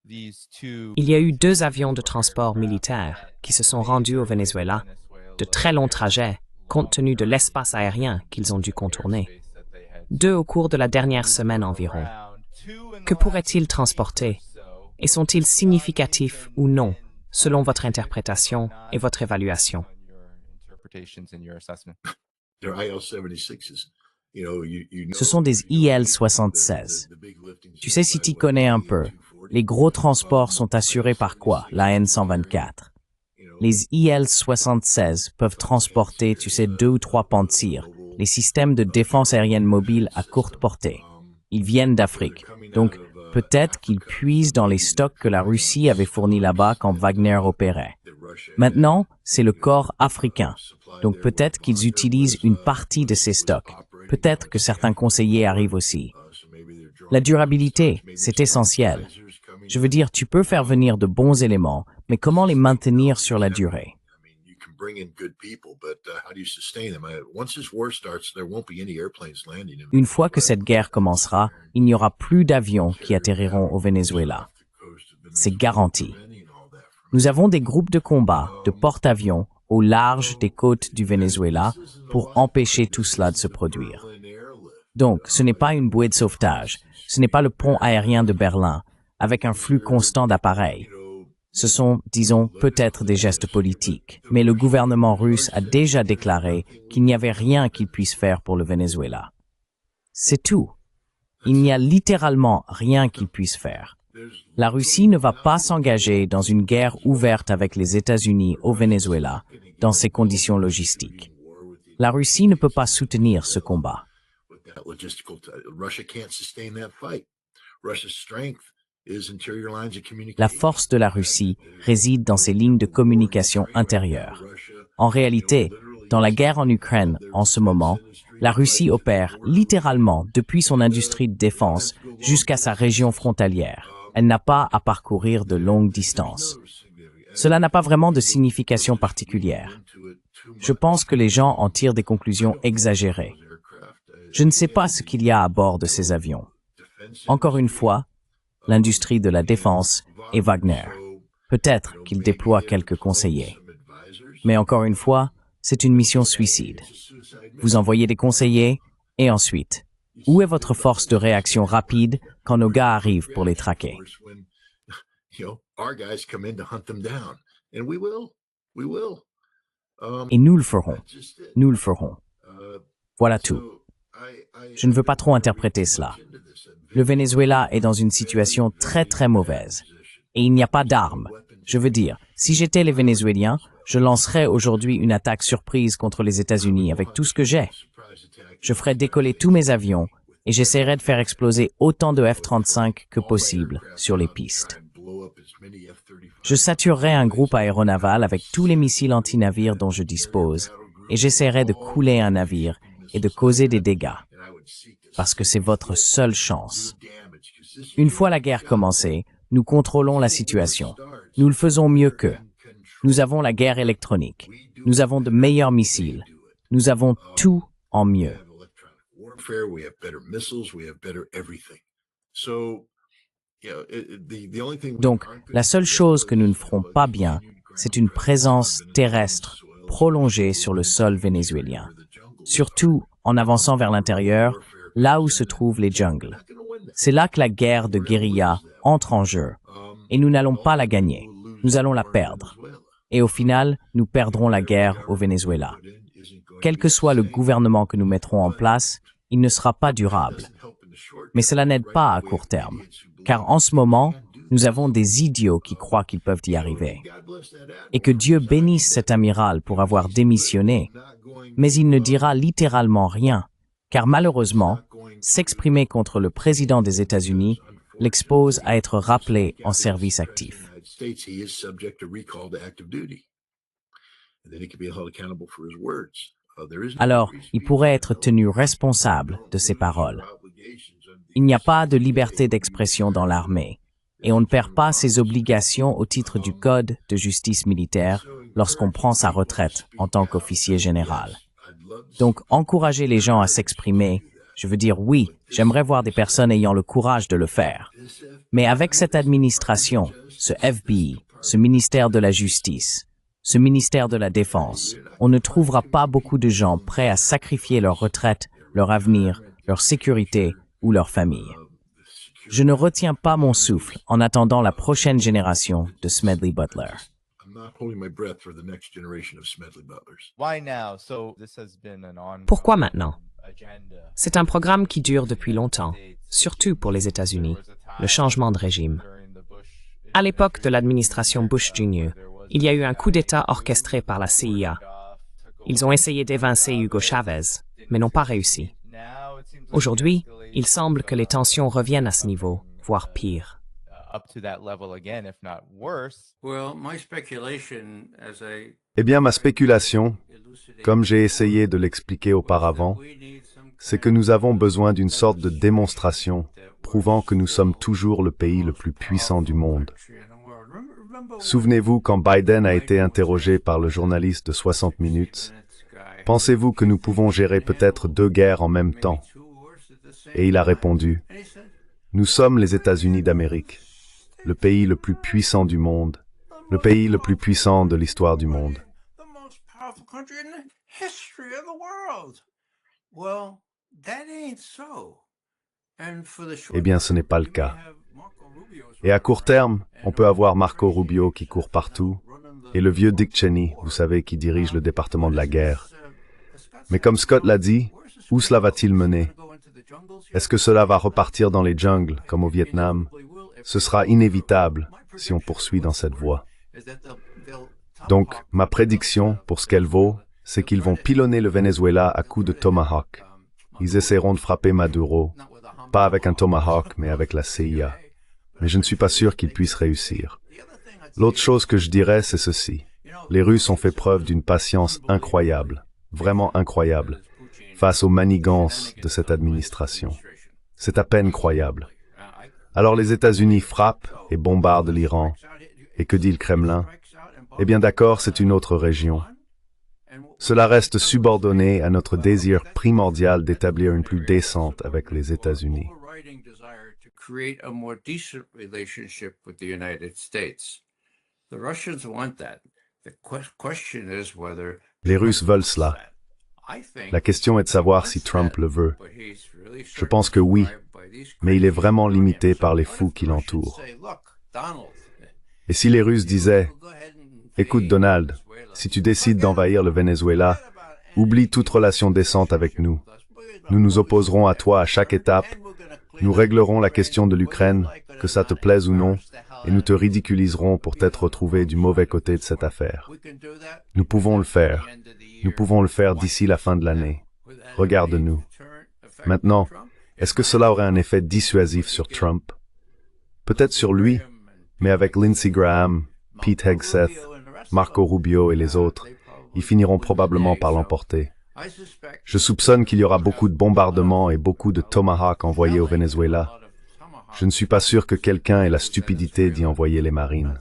Il y a eu 2 avions de transport militaire qui se sont rendus au Venezuela, de très longs trajets, compte tenu de l'espace aérien qu'ils ont dû contourner. 2 au cours de la dernière semaine environ. Que pourraient-ils transporter? Et sont-ils significatifs ou non, selon votre interprétation et votre évaluation? Ce sont des IL-76. Tu sais, si tu connais un peu, les gros transports sont assurés par quoi? La N-124. Les IL-76 peuvent transporter, tu sais, 2 ou 3 Pantsir, les systèmes de défense aérienne mobile à courte portée. Ils viennent d'Afrique, donc peut-être qu'ils puisent dans les stocks que la Russie avait fournis là-bas quand Wagner opérait. Maintenant, c'est le corps africain, donc peut-être qu'ils utilisent une partie de ces stocks. Peut-être que certains conseillers arrivent aussi. La durabilité, c'est essentiel. Je veux dire, tu peux faire venir de bons éléments, mais comment les maintenir sur la durée? Une fois que cette guerre commencera, il n'y aura plus d'avions qui atterriront au Venezuela. C'est garanti. Nous avons des groupes de combat, de porte-avions, au large des côtes du Venezuela pour empêcher tout cela de se produire. Donc, ce n'est pas une bouée de sauvetage, ce n'est pas le pont aérien de Berlin, avec un flux constant d'appareils. Ce sont, disons, peut-être des gestes politiques, mais le gouvernement russe a déjà déclaré qu'il n'y avait rien qu'il puisse faire pour le Venezuela. C'est tout. Il n'y a littéralement rien qu'il puisse faire. La Russie ne va pas s'engager dans une guerre ouverte avec les États-Unis au Venezuela dans ces conditions logistiques. La Russie ne peut pas soutenir ce combat. La force de la Russie réside dans ses lignes de communication intérieures. En réalité, dans la guerre en Ukraine, en ce moment, la Russie opère littéralement depuis son industrie de défense jusqu'à sa région frontalière. Elle n'a pas à parcourir de longues distances. Cela n'a pas vraiment de signification particulière. Je pense que les gens en tirent des conclusions exagérées. Je ne sais pas ce qu'il y a à bord de ces avions. Encore une fois, l'industrie de la défense et Wagner. Peut-être qu'il déploie quelques conseillers. Mais encore une fois, c'est une mission suicide. Vous envoyez des conseillers et ensuite, où est votre force de réaction rapide quand nos gars arrivent pour les traquer? Et nous le ferons. Nous le ferons. Voilà tout. Je ne veux pas trop interpréter cela. Le Venezuela est dans une situation très très mauvaise. Et il n'y a pas d'armes. Je veux dire, si j'étais les Vénézuéliens, je lancerais aujourd'hui une attaque surprise contre les États-Unis avec tout ce que j'ai. Je ferais décoller tous mes avions et j'essaierais de faire exploser autant de F-35 que possible sur les pistes. Je saturerais un groupe aéronaval avec tous les missiles anti-navires dont je dispose et j'essaierais de couler un navire et de causer des dégâts. Parce que c'est votre seule chance. Une fois la guerre commencée, nous contrôlons la situation. Nous le faisons mieux qu'eux. Nous avons la guerre électronique. Nous avons de meilleurs missiles. Nous avons tout en mieux. Donc, la seule chose que nous ne ferons pas bien, c'est une présence terrestre prolongée sur le sol vénézuélien. Surtout en avançant vers l'intérieur, là où se trouvent les jungles. C'est là que la guerre de guérilla entre en jeu. Et nous n'allons pas la gagner. Nous allons la perdre. Et au final, nous perdrons la guerre au Venezuela. Quel que soit le gouvernement que nous mettrons en place, il ne sera pas durable. Mais cela n'aide pas à court terme, car en ce moment, nous avons des idiots qui croient qu'ils peuvent y arriver. Et que Dieu bénisse cet amiral pour avoir démissionné, mais il ne dira littéralement rien, car malheureusement, s'exprimer contre le président des États-Unis l'expose à être rappelé en service actif. Alors, il pourrait être tenu responsable de ses paroles. Il n'y a pas de liberté d'expression dans l'armée, et on ne perd pas ses obligations au titre du Code de justice militaire lorsqu'on prend sa retraite en tant qu'officier général. Donc, encourager les gens à s'exprimer, Je veux dire, oui, j'aimerais voir des personnes ayant le courage de le faire. Mais avec cette administration, ce FBI, ce ministère de la Justice, ce ministère de la Défense, on ne trouvera pas beaucoup de gens prêts à sacrifier leur retraite, leur avenir, leur sécurité ou leur famille. Je ne retiens pas mon souffle en attendant la prochaine génération de Smedley Butler. Pourquoi maintenant? C'est un programme qui dure depuis longtemps, surtout pour les États-Unis, le changement de régime. À l'époque de l'administration Bush Jr., il y a eu un coup d'État orchestré par la CIA. Ils ont essayé d'évincer Hugo Chavez, mais n'ont pas réussi. Aujourd'hui, il semble que les tensions reviennent à ce niveau, voire pire. Eh bien, ma spéculation, comme j'ai essayé de l'expliquer auparavant, c'est que nous avons besoin d'une sorte de démonstration prouvant que nous sommes toujours le pays le plus puissant du monde. Souvenez-vous quand Biden a été interrogé par le journaliste de 60 minutes, pensez-vous que nous pouvons gérer peut-être 2 guerres en même temps? Et il a répondu, nous sommes les États-Unis d'Amérique, le pays le plus puissant du monde, le pays le plus puissant de l'histoire du monde. Eh bien, ce n'est pas le cas. Et à court terme, on peut avoir Marco Rubio qui court partout, et le vieux Dick Cheney, vous savez, qui dirige le département de la guerre. Mais comme Scott l'a dit, où cela va-t-il mener? Est-ce que cela va repartir dans les jungles, comme au Vietnam? Ce sera inévitable si on poursuit dans cette voie. Donc, ma prédiction, pour ce qu'elle vaut, c'est qu'ils vont pilonner le Venezuela à coups de Tomahawk. Ils essaieront de frapper Maduro, pas avec un Tomahawk, mais avec la CIA. Mais je ne suis pas sûr qu'ils puissent réussir. L'autre chose que je dirais, c'est ceci. Les Russes ont fait preuve d'une patience incroyable, vraiment incroyable, face aux manigances de cette administration. C'est à peine croyable. Alors les États-Unis frappent et bombardent l'Iran. Et que dit le Kremlin? Eh bien d'accord, c'est une autre région. Cela reste subordonné à notre désir primordial d'établir une plus décente avec les États-Unis. Les Russes veulent cela. La question est de savoir si Trump le veut. Je pense que oui, mais il est vraiment limité par les fous qui l'entourent. Et si les Russes disaient, « Écoute Donald, si tu décides d'envahir le Venezuela, oublie toute relation décente avec nous. Nous nous opposerons à toi à chaque étape, nous réglerons la question de l'Ukraine, que ça te plaise ou non, et nous te ridiculiserons pour t'être retrouvé du mauvais côté de cette affaire. Nous pouvons le faire. Nous pouvons le faire d'ici la fin de l'année. Regarde-nous. Maintenant, est-ce que cela aurait un effet dissuasif sur Trump? Peut-être sur lui, mais avec Lindsey Graham, Pete Hegseth, Marco Rubio et les autres, ils finiront probablement par l'emporter. Je soupçonne qu'il y aura beaucoup de bombardements et beaucoup de Tomahawk envoyés au Venezuela. Je ne suis pas sûr que quelqu'un ait la stupidité d'y envoyer les marines.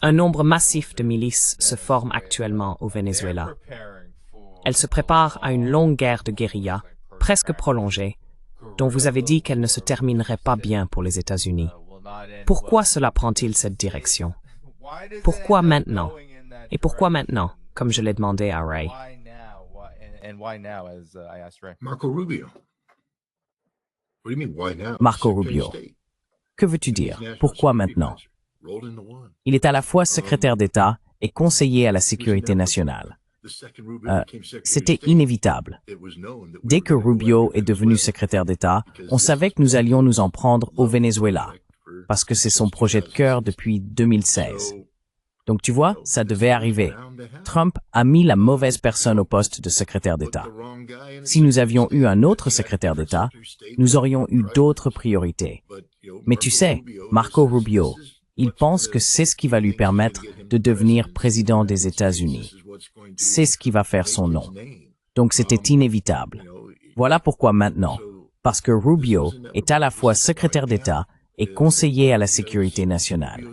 Un nombre massif de milices se forme actuellement au Venezuela. Elles se préparent à une longue guerre de guérilla, presque prolongée, dont vous avez dit qu'elle ne se terminerait pas bien pour les États-Unis. Pourquoi cela prend-il cette direction? Pourquoi maintenant? Et pourquoi maintenant, comme je l'ai demandé à Ray? Marco Rubio. Marco Rubio. Que veux-tu dire? Pourquoi maintenant? Il est à la fois secrétaire d'État et conseiller à la sécurité nationale. C'était inévitable. Dès que Rubio est devenu secrétaire d'État, on savait que nous allions nous en prendre au Venezuela, parce que c'est son projet de cœur depuis 2016. Donc tu vois, ça devait arriver. Trump a mis la mauvaise personne au poste de secrétaire d'État. Si nous avions eu un autre secrétaire d'État, nous aurions eu d'autres priorités. Mais tu sais, Marco Rubio, il pense que c'est ce qui va lui permettre de devenir président des États-Unis. C'est ce qui va faire son nom. Donc c'était inévitable. Voilà pourquoi maintenant. Parce que Rubio est à la fois secrétaire d'État est conseiller à la sécurité nationale.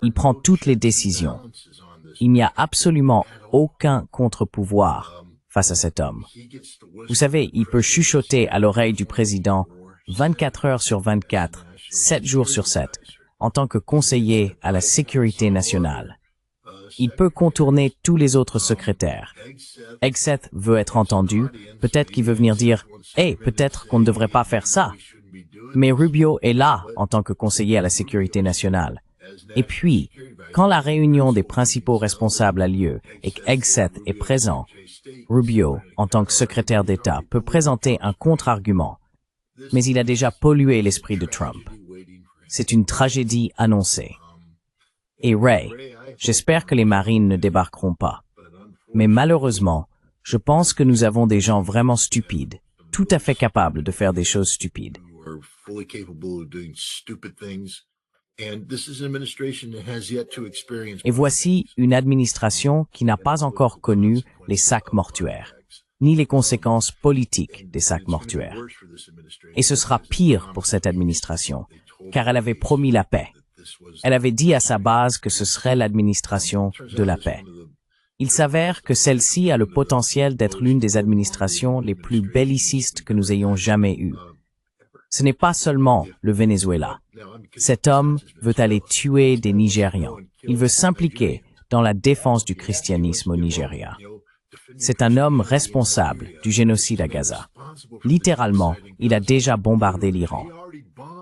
Il prend toutes les décisions. Il n'y a absolument aucun contre-pouvoir face à cet homme. Vous savez, il peut chuchoter à l'oreille du président 24 heures sur 24, 7 jours sur 7, en tant que conseiller à la sécurité nationale. Il peut contourner tous les autres secrétaires. Hegseth veut être entendu, peut-être qu'il veut venir dire « Hey, peut-être qu'on ne devrait pas faire ça ». Mais Rubio est là en tant que conseiller à la sécurité nationale. Et puis, quand la réunion des principaux responsables a lieu et que Hegseth est présent, Rubio, en tant que secrétaire d'État, peut présenter un contre-argument. Mais il a déjà pollué l'esprit de Trump. C'est une tragédie annoncée. Et Ray, j'espère que les Marines ne débarqueront pas. Mais malheureusement, je pense que nous avons des gens vraiment stupides, tout à fait capables de faire des choses stupides. Et voici une administration qui n'a pas encore connu les sacs mortuaires, ni les conséquences politiques des sacs mortuaires. Et ce sera pire pour cette administration, car elle avait promis la paix. Elle avait dit à sa base que ce serait l'administration de la paix. Il s'avère que celle-ci a le potentiel d'être l'une des administrations les plus bellicistes que nous ayons jamais eues. Ce n'est pas seulement le Venezuela. Cet homme veut aller tuer des Nigérians. Il veut s'impliquer dans la défense du christianisme au Nigeria. C'est un homme responsable du génocide à Gaza. Littéralement, il a déjà bombardé l'Iran.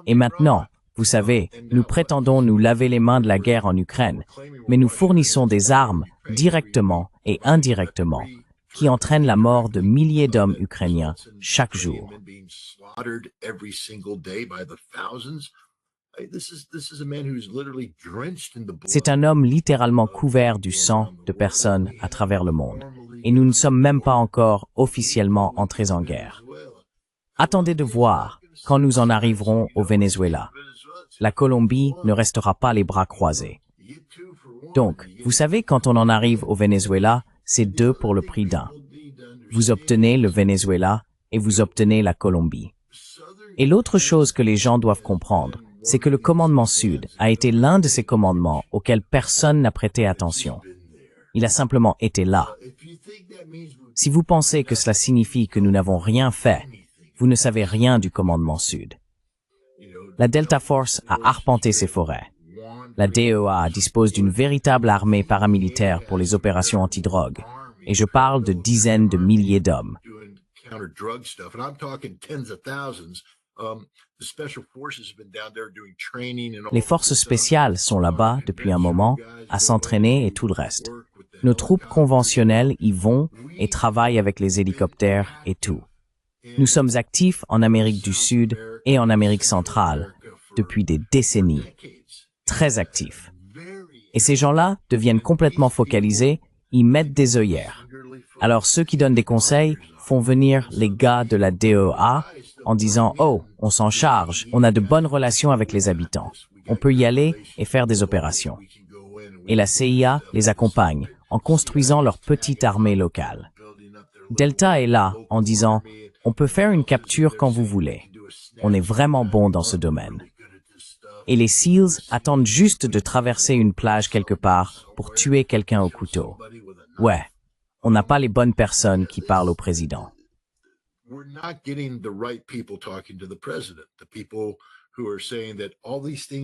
Et maintenant, vous savez, nous prétendons nous laver les mains de la guerre en Ukraine, mais nous fournissons des armes directement et indirectement qui entraînent la mort de milliers d'hommes ukrainiens chaque jour. C'est un homme littéralement couvert du sang de personnes à travers le monde, et nous ne sommes même pas encore officiellement entrés en guerre. Attendez de voir quand nous en arriverons au Venezuela. La Colombie ne restera pas les bras croisés. Donc, vous savez, quand on en arrive au Venezuela, c'est 2 pour le prix d'1. Vous obtenez le Venezuela et vous obtenez la Colombie. Et l'autre chose que les gens doivent comprendre, c'est que le commandement Sud a été l'un de ces commandements auxquels personne n'a prêté attention. Il a simplement été là. Si vous pensez que cela signifie que nous n'avons rien fait, vous ne savez rien du commandement Sud. La Delta Force a arpenté ces forêts. La DEA dispose d'une véritable armée paramilitaire pour les opérations antidrogue, et je parle de dizaines de milliers d'hommes. Les forces spéciales sont là-bas depuis un moment, à s'entraîner et tout le reste. Nos troupes conventionnelles y vont et travaillent avec les hélicoptères et tout. Nous sommes actifs en Amérique du Sud et en Amérique centrale depuis des décennies. Très actifs. Et ces gens-là deviennent complètement focalisés, ils mettent des œillères. Alors ceux qui donnent des conseils font venir les gars de la DEA en disant « Oh, on s'en charge, on a de bonnes relations avec les habitants, on peut y aller et faire des opérations. » Et la CIA les accompagne en construisant leur petite armée locale. Delta est là en disant « On peut faire une capture quand vous voulez. On est vraiment bon dans ce domaine. » Et les SEALs attendent juste de traverser une plage quelque part pour tuer quelqu'un au couteau. Ouais, on n'a pas les bonnes personnes qui parlent au président.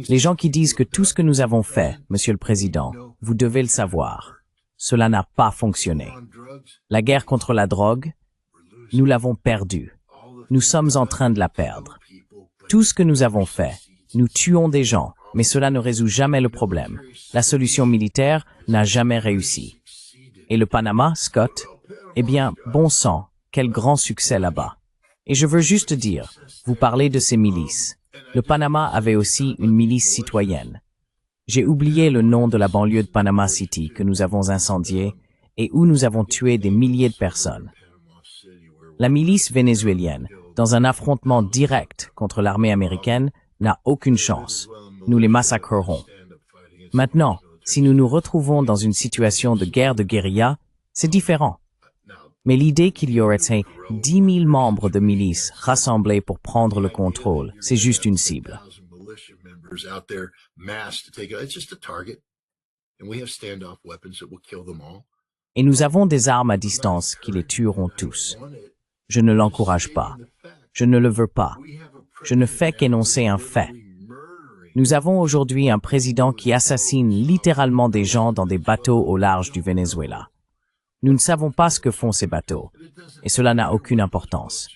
Les gens qui disent que tout ce que nous avons fait, Monsieur le Président, vous devez le savoir, cela n'a pas fonctionné. La guerre contre la drogue, nous l'avons perdue. Nous sommes en train de la perdre. Tout ce que nous avons fait, nous tuons des gens, mais cela ne résout jamais le problème. La solution militaire n'a jamais réussi. Et le Panama, Scott? Eh bien, bon sang, quel grand succès là-bas. Et je veux juste dire, vous parlez de ces milices. Le Panama avait aussi une milice citoyenne. J'ai oublié le nom de la banlieue de Panama City que nous avons incendiée et où nous avons tué des milliers de personnes. La milice vénézuélienne, dans un affrontement direct contre l'armée américaine, n'a aucune chance. Nous les massacrerons. Maintenant, si nous nous retrouvons dans une situation de guerre de guérilla, c'est différent. Mais l'idée qu'il y aurait 10 000 membres de milices rassemblés pour prendre le contrôle, c'est juste une cible. Et nous avons des armes à distance qui les tueront tous. Je ne l'encourage pas. Je ne le veux pas. Je ne fais qu'énoncer un fait. Nous avons aujourd'hui un président qui assassine littéralement des gens dans des bateaux au large du Venezuela. Nous ne savons pas ce que font ces bateaux, et cela n'a aucune importance.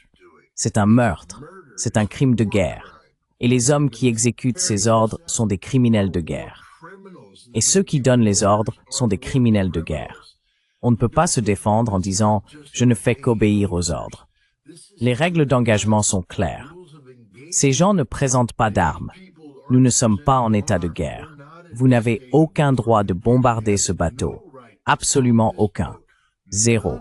C'est un meurtre, c'est un crime de guerre, et les hommes qui exécutent ces ordres sont des criminels de guerre. Et ceux qui donnent les ordres sont des criminels de guerre. On ne peut pas se défendre en disant « je ne fais qu'obéir aux ordres ». Les règles d'engagement sont claires. Ces gens ne présentent pas d'armes. Nous ne sommes pas en état de guerre. Vous n'avez aucun droit de bombarder ce bateau. Absolument aucun. Zéro.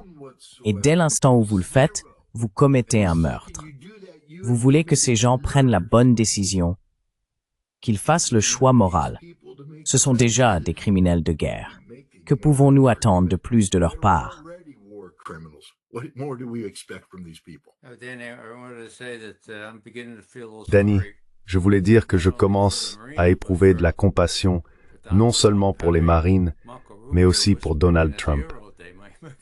Et dès l'instant où vous le faites, vous commettez un meurtre. Vous voulez que ces gens prennent la bonne décision, qu'ils fassent le choix moral. Ce sont déjà des criminels de guerre. Que pouvons-nous attendre de plus de leur part? Danny, je voulais dire que je commence à éprouver de la compassion, non seulement pour les Marines, mais aussi pour Donald Trump.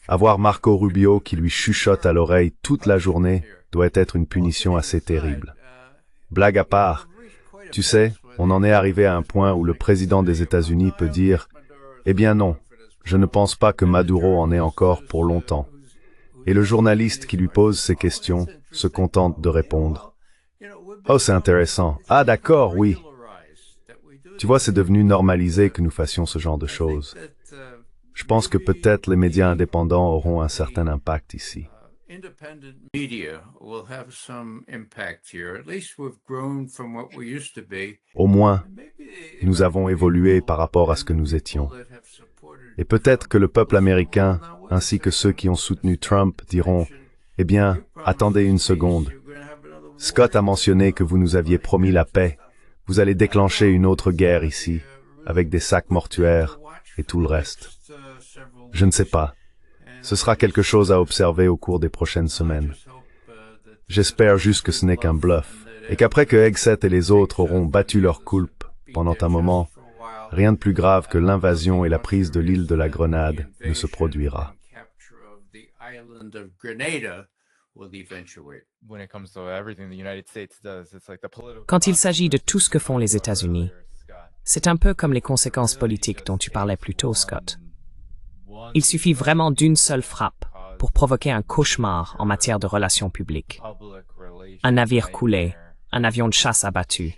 Avoir Marco Rubio qui lui chuchote à l'oreille toute la journée doit être une punition assez terrible. Blague à part, tu sais, on en est arrivé à un point où le président des États-Unis peut dire « Eh bien non, je ne pense pas que Maduro en ait encore pour longtemps. » Et le journaliste qui lui pose ces questions se contente de répondre « Oh, c'est intéressant. Ah, d'accord, oui. » Tu vois, c'est devenu normalisé que nous fassions ce genre de choses. Je pense que peut-être les médias indépendants auront un certain impact ici. Au moins, nous avons évolué par rapport à ce que nous étions. Et peut-être que le peuple américain, ainsi que ceux qui ont soutenu Trump, diront « Eh bien, attendez une seconde. Scott a mentionné que vous nous aviez promis la paix. Vous allez déclencher une autre guerre ici, avec des sacs mortuaires et tout le reste. » Je ne sais pas. Ce sera quelque chose à observer au cours des prochaines semaines. J'espère juste que ce n'est qu'un bluff, et qu'après que Hegseth et les autres auront battu leur coulpe pendant un moment, rien de plus grave que l'invasion et la prise de l'île de la Grenade ne se produira. Quand il s'agit de tout ce que font les États-Unis, c'est un peu comme les conséquences politiques dont tu parlais plus tôt, Scott. Il suffit vraiment d'une seule frappe pour provoquer un cauchemar en matière de relations publiques. Un navire coulé, un avion de chasse abattu.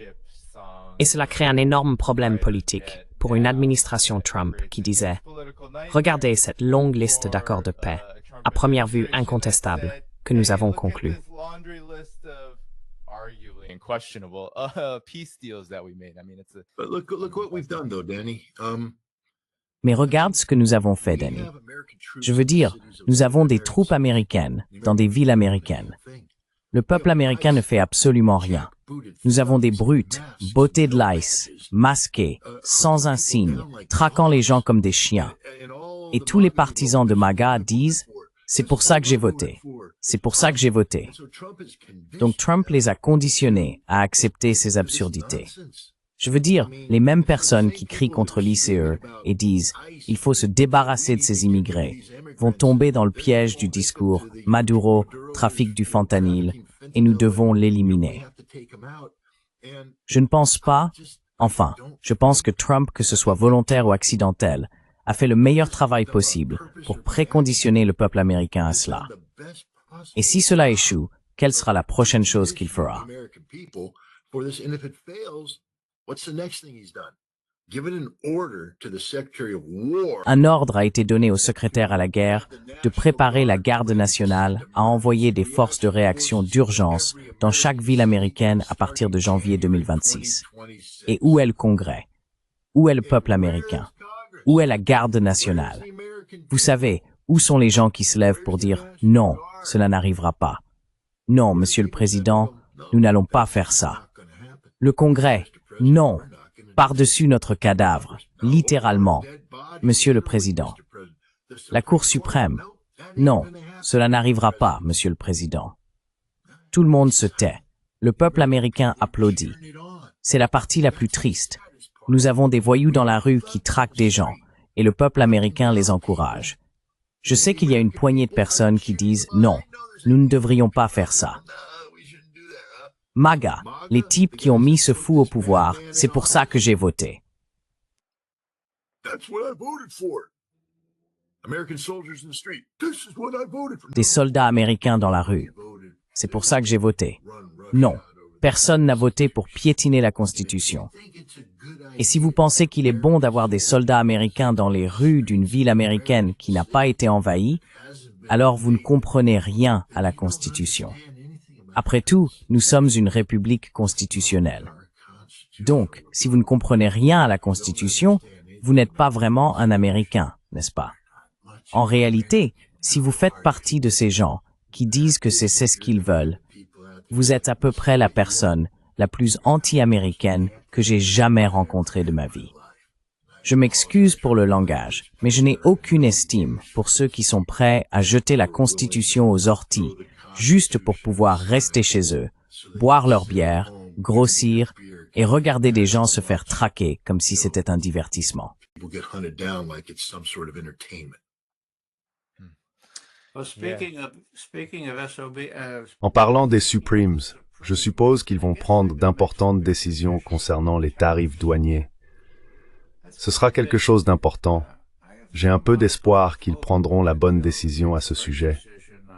Et cela crée un énorme problème politique pour une administration Trump qui disait « Regardez cette longue liste d'accords de paix, à première vue incontestable, que nous avons conclus. » Mais regarde ce que nous avons fait, Danny. Je veux dire, nous avons des troupes américaines dans des villes américaines. Le peuple américain ne fait absolument rien. Nous avons des brutes, bottés de l'ice, masqués, sans un signe, traquant les gens comme des chiens. Et tous les partisans de MAGA disent « C'est pour ça que j'ai voté. C'est pour ça que j'ai voté. » Donc Trump les a conditionnés à accepter ces absurdités. Je veux dire, les mêmes personnes qui crient contre l'ICE et disent « Il faut se débarrasser de ces immigrés » vont tomber dans le piège du discours « Maduro, trafic du fentanyl, et nous devons l'éliminer ». Je ne pense pas, enfin, je pense que Trump, que ce soit volontaire ou accidentel, a fait le meilleur travail possible pour préconditionner le peuple américain à cela. Et si cela échoue, quelle sera la prochaine chose qu'il fera? Un ordre a été donné au secrétaire à la guerre de préparer la garde nationale à envoyer des forces de réaction d'urgence dans chaque ville américaine à partir de janvier 2026. Et où est le Congrès? Où est le peuple américain? Où est la garde nationale? Vous savez, où sont les gens qui se lèvent pour dire « Non, cela n'arrivera pas. Non, Monsieur le Président, nous n'allons pas faire ça. » Le Congrès, non. Par-dessus notre cadavre, littéralement, Monsieur le Président. La Cour suprême, non. cela n'arrivera pas, Monsieur le Président. Tout le monde se tait. Le peuple américain applaudit. C'est la partie la plus triste. Nous avons des voyous dans la rue qui traquent des gens, et le peuple américain les encourage. Je sais qu'il y a une poignée de personnes qui disent « Non, nous ne devrions pas faire ça ». MAGA, les types qui ont mis ce fou au pouvoir, c'est pour ça que j'ai voté. Des soldats américains dans la rue. C'est pour ça que j'ai voté. Non, personne n'a voté pour piétiner la Constitution. Et si vous pensez qu'il est bon d'avoir des soldats américains dans les rues d'une ville américaine qui n'a pas été envahie, alors vous ne comprenez rien à la Constitution. Après tout, nous sommes une république constitutionnelle. Donc, si vous ne comprenez rien à la Constitution, vous n'êtes pas vraiment un Américain, n'est-ce pas? En réalité, si vous faites partie de ces gens qui disent que c'est ce qu'ils veulent, vous êtes à peu près la personne la plus anti-américaine que j'ai jamais rencontrée de ma vie. Je m'excuse pour le langage, mais je n'ai aucune estime pour ceux qui sont prêts à jeter la Constitution aux orties, juste pour pouvoir rester chez eux, boire leur bière, grossir et regarder des gens se faire traquer comme si c'était un divertissement. En parlant des Supremes, je suppose qu'ils vont prendre d'importantes décisions concernant les tarifs douaniers. Ce sera quelque chose d'important. J'ai un peu d'espoir qu'ils prendront la bonne décision à ce sujet.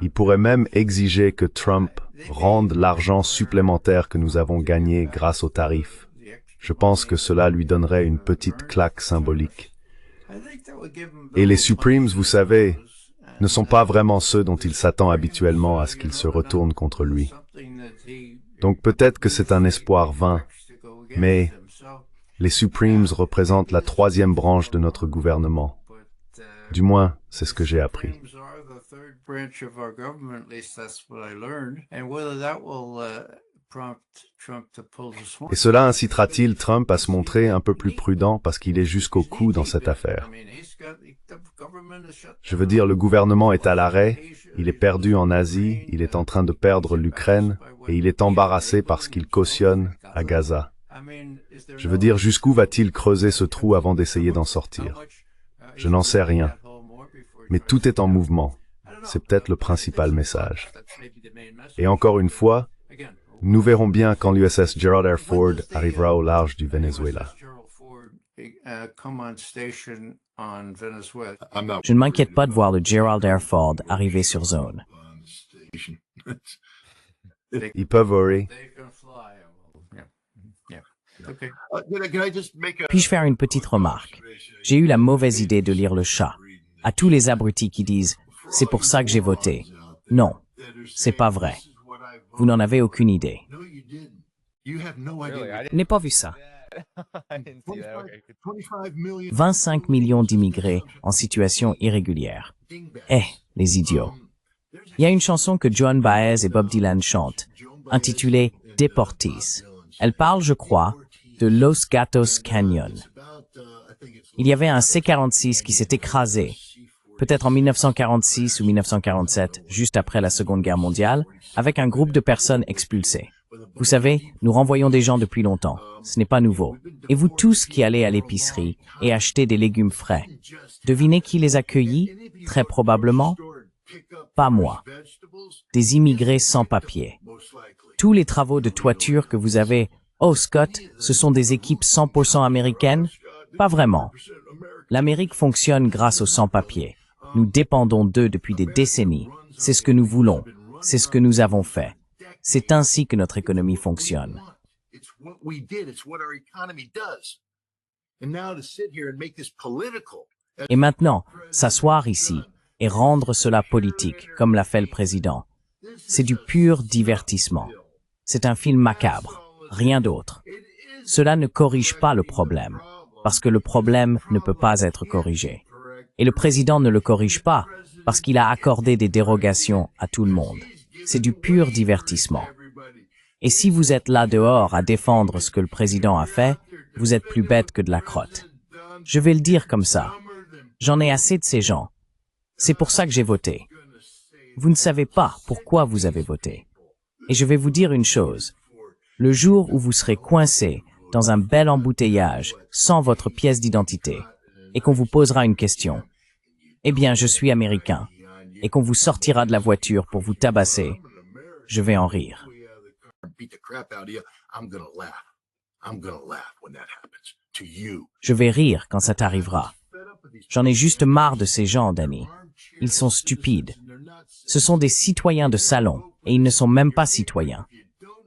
Ils pourraient même exiger que Trump rende l'argent supplémentaire que nous avons gagné grâce aux tarifs. Je pense que cela lui donnerait une petite claque symbolique. Et les Supremes, vous savez, ne sont pas vraiment ceux dont il s'attend habituellement à ce qu'ils se retournent contre lui. Donc peut-être que c'est un espoir vain, mais les Supremes représentent la troisième branche de notre gouvernement. Du moins, c'est ce que j'ai appris. Et cela incitera-t-il Trump à se montrer un peu plus prudent parce qu'il est jusqu'au cou dans cette affaire? Je veux dire, le gouvernement est à l'arrêt, il est perdu en Asie, il est en train de perdre l'Ukraine, et il est embarrassé parce qu'il cautionne à Gaza. Je veux dire, jusqu'où va-t-il creuser ce trou avant d'essayer d'en sortir? Je n'en sais rien. Mais tout est en mouvement. C'est peut-être le principal message. Et encore une fois, nous verrons bien quand l'USS Gerald R. Ford arrivera au large du Venezuela. Je ne m'inquiète pas de voir le Gerald R. Ford arriver sur zone. Ils peuvent worry. Puis-je faire une petite remarque? J'ai eu la mauvaise idée de lire le chat. À tous les abrutis qui disent « c'est pour ça que j'ai voté ». Non, c'est pas vrai. Vous n'en avez aucune idée. Je n'ai pas vu ça. 25 millions d'immigrés en situation irrégulière. Eh, les idiots. Il y a une chanson que Joan Baez et Bob Dylan chantent, intitulée « Deportees ». Elle parle, je crois, de Los Gatos Canyon. Il y avait un C-46 qui s'est écrasé, peut-être en 1946 ou 1947, juste après la Seconde Guerre mondiale, avec un groupe de personnes expulsées. Vous savez, nous renvoyons des gens depuis longtemps. Ce n'est pas nouveau. Et vous tous qui allez à l'épicerie et achetez des légumes frais, devinez qui les accueillit? Très probablement, pas moi. Des immigrés sans papier. Tous les travaux de toiture que vous avez, oh Scott, ce sont des équipes 100% américaines? Pas vraiment. L'Amérique fonctionne grâce aux sans-papiers. Nous dépendons d'eux depuis des décennies. C'est ce que nous voulons. C'est ce que nous avons fait. C'est ainsi que notre économie fonctionne. Et maintenant, s'asseoir ici et rendre cela politique, comme l'a fait le président, c'est du pur divertissement. C'est un film macabre, rien d'autre. Cela ne corrige pas le problème, parce que le problème ne peut pas être corrigé. Et le président ne le corrige pas, parce qu'il a accordé des dérogations à tout le monde. C'est du pur divertissement. Et si vous êtes là dehors à défendre ce que le président a fait, vous êtes plus bête que de la crotte. Je vais le dire comme ça. J'en ai assez de ces gens. C'est pour ça que j'ai voté. Vous ne savez pas pourquoi vous avez voté. Et je vais vous dire une chose. Le jour où vous serez coincé dans un bel embouteillage sans votre pièce d'identité et qu'on vous posera une question, eh bien, je suis américain, et qu'on vous sortira de la voiture pour vous tabasser, je vais en rire. Je vais rire quand ça t'arrivera. J'en ai juste marre de ces gens, Danny. Ils sont stupides. Ce sont des citoyens de salon, et ils ne sont même pas citoyens.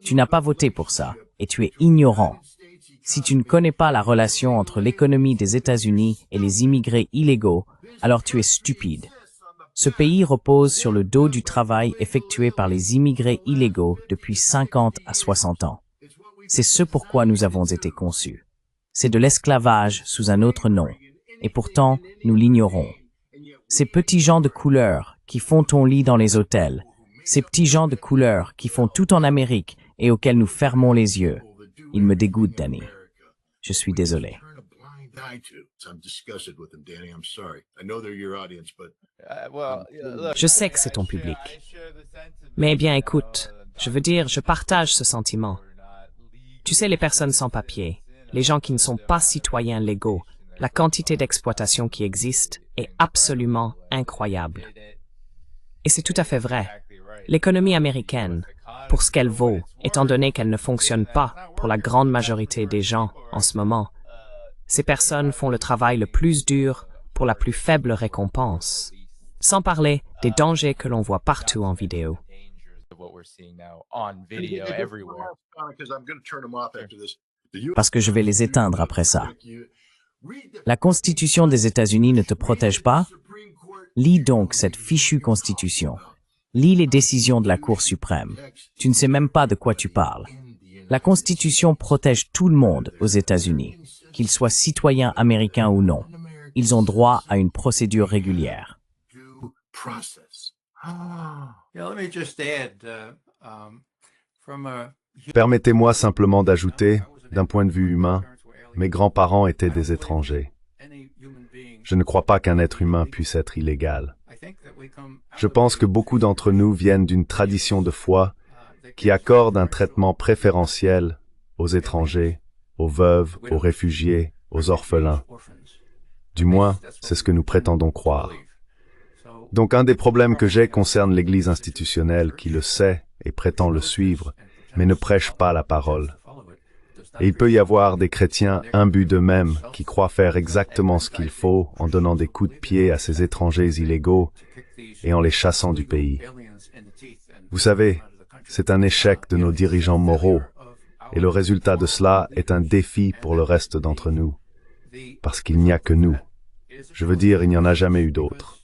Tu n'as pas voté pour ça, et tu es ignorant. Si tu ne connais pas la relation entre l'économie des États-Unis et les immigrés illégaux, alors tu es stupide. Ce pays repose sur le dos du travail effectué par les immigrés illégaux depuis 50 à 60 ans. C'est ce pourquoi nous avons été conçus. C'est de l'esclavage sous un autre nom, et pourtant nous l'ignorons. Ces petits gens de couleur qui font ton lit dans les hôtels, ces petits gens de couleur qui font tout en Amérique et auxquels nous fermons les yeux, ils me dégoûtent, Danny. Je suis désolé. Je sais que c'est ton public. Mais bien écoute, je veux dire, je partage ce sentiment. Tu sais, les personnes sans papier, les gens qui ne sont pas citoyens légaux, la quantité d'exploitation qui existe est absolument incroyable. Et c'est tout à fait vrai. L'économie américaine, pour ce qu'elle vaut, étant donné qu'elle ne fonctionne pas pour la grande majorité des gens en ce moment, ces personnes font le travail le plus dur pour la plus faible récompense, sans parler des dangers que l'on voit partout en vidéo. Parce que je vais les éteindre après ça. La Constitution des États-Unis ne te protège pas? Lis donc cette fichue Constitution. Lis les décisions de la Cour suprême. Tu ne sais même pas de quoi tu parles. La Constitution protège tout le monde aux États-Unis, qu'ils soient citoyens américains ou non. Ils ont droit à une procédure régulière. Permettez-moi simplement d'ajouter, d'un point de vue humain, mes grands-parents étaient des étrangers. Je ne crois pas qu'un être humain puisse être illégal. Je pense que beaucoup d'entre nous viennent d'une tradition de foi qui accorde un traitement préférentiel aux étrangers, aux veuves, aux réfugiés, aux orphelins. Du moins, c'est ce que nous prétendons croire. Donc un des problèmes que j'ai concerne l'Église institutionnelle qui le sait et prétend le suivre, mais ne prêche pas la parole. Et il peut y avoir des chrétiens imbus d'eux-mêmes qui croient faire exactement ce qu'il faut en donnant des coups de pied à ces étrangers illégaux et en les chassant du pays. Vous savez, c'est un échec de nos dirigeants moraux, et le résultat de cela est un défi pour le reste d'entre nous, parce qu'il n'y a que nous. Je veux dire, il n'y en a jamais eu d'autres.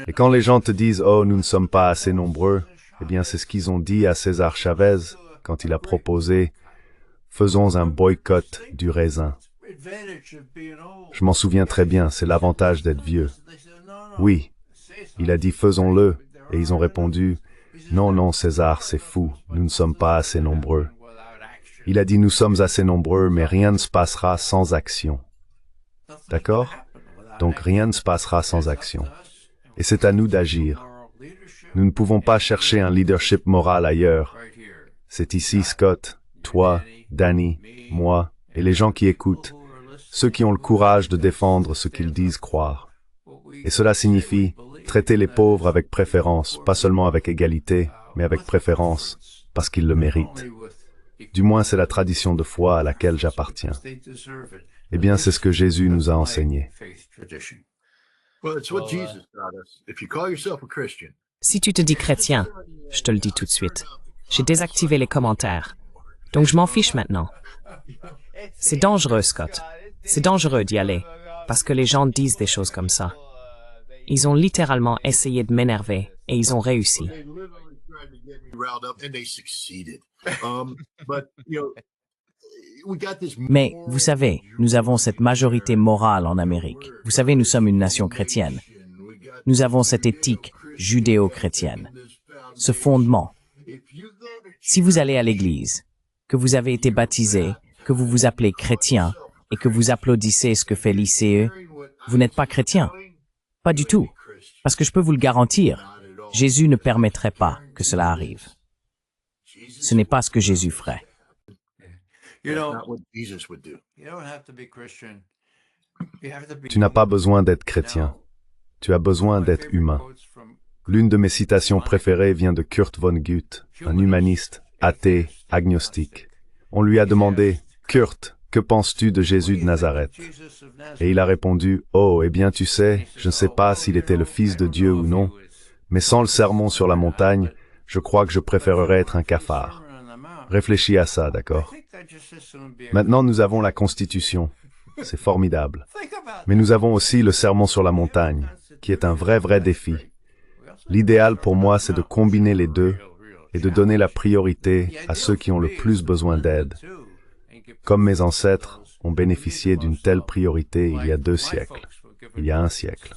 Et quand les gens te disent « Oh, nous ne sommes pas assez nombreux », eh bien c'est ce qu'ils ont dit à César Chavez quand il a proposé « Faisons un boycott du raisin ». Je m'en souviens très bien, c'est l'avantage d'être vieux. Oui, il a dit « Faisons-le » et ils ont répondu « Non, non, César, c'est fou, nous ne sommes pas assez nombreux ». Il a dit « Nous sommes assez nombreux, mais rien ne se passera sans action ». D'accord? Donc rien ne se passera sans action. Et c'est à nous d'agir. Nous ne pouvons pas chercher un leadership moral ailleurs. C'est ici, Scott, toi, Danny, moi, et les gens qui écoutent, ceux qui ont le courage de défendre ce qu'ils disent croire. Et cela signifie traiter les pauvres avec préférence, pas seulement avec égalité, mais avec préférence, parce qu'ils le méritent. Du moins, c'est la tradition de foi à laquelle j'appartiens. Eh bien, c'est ce que Jésus nous a enseigné. Si tu te dis chrétien, je te le dis tout de suite, j'ai désactivé les commentaires. Donc je m'en fiche maintenant. C'est dangereux, Scott. C'est dangereux d'y aller, parce que les gens disent des choses comme ça. Ils ont littéralement essayé de m'énerver, et ils ont réussi. Mais, vous savez, nous avons cette majorité morale en Amérique. Vous savez, nous sommes une nation chrétienne. Nous avons cette éthique judéo-chrétienne. Ce fondement. Si vous allez à l'église, que vous avez été baptisé, que vous vous appelez chrétien, et que vous applaudissez ce que fait l'ICE, vous n'êtes pas chrétien. Pas du tout. Parce que je peux vous le garantir, Jésus ne permettrait pas que cela arrive. Ce n'est pas ce que Jésus ferait. Tu n'as pas besoin d'être chrétien. Tu as besoin d'être humain. L'une de mes citations préférées vient de Kurt Vonnegut, un humaniste, athée, agnostique. On lui a demandé, « Kurt, que penses-tu de Jésus de Nazareth ?» Et il a répondu, « Oh, eh bien tu sais, je ne sais pas s'il était le Fils de Dieu ou non, mais sans le sermon sur la montagne, je crois que je préférerais être un cafard. » Réfléchis à ça, d'accord? Maintenant, nous avons la Constitution. C'est formidable. Mais nous avons aussi le sermon sur la montagne, qui est un vrai défi. L'idéal pour moi, c'est de combiner les deux et de donner la priorité à ceux qui ont le plus besoin d'aide. Comme mes ancêtres ont bénéficié d'une telle priorité il y a 2 siècles, il y a 1 siècle.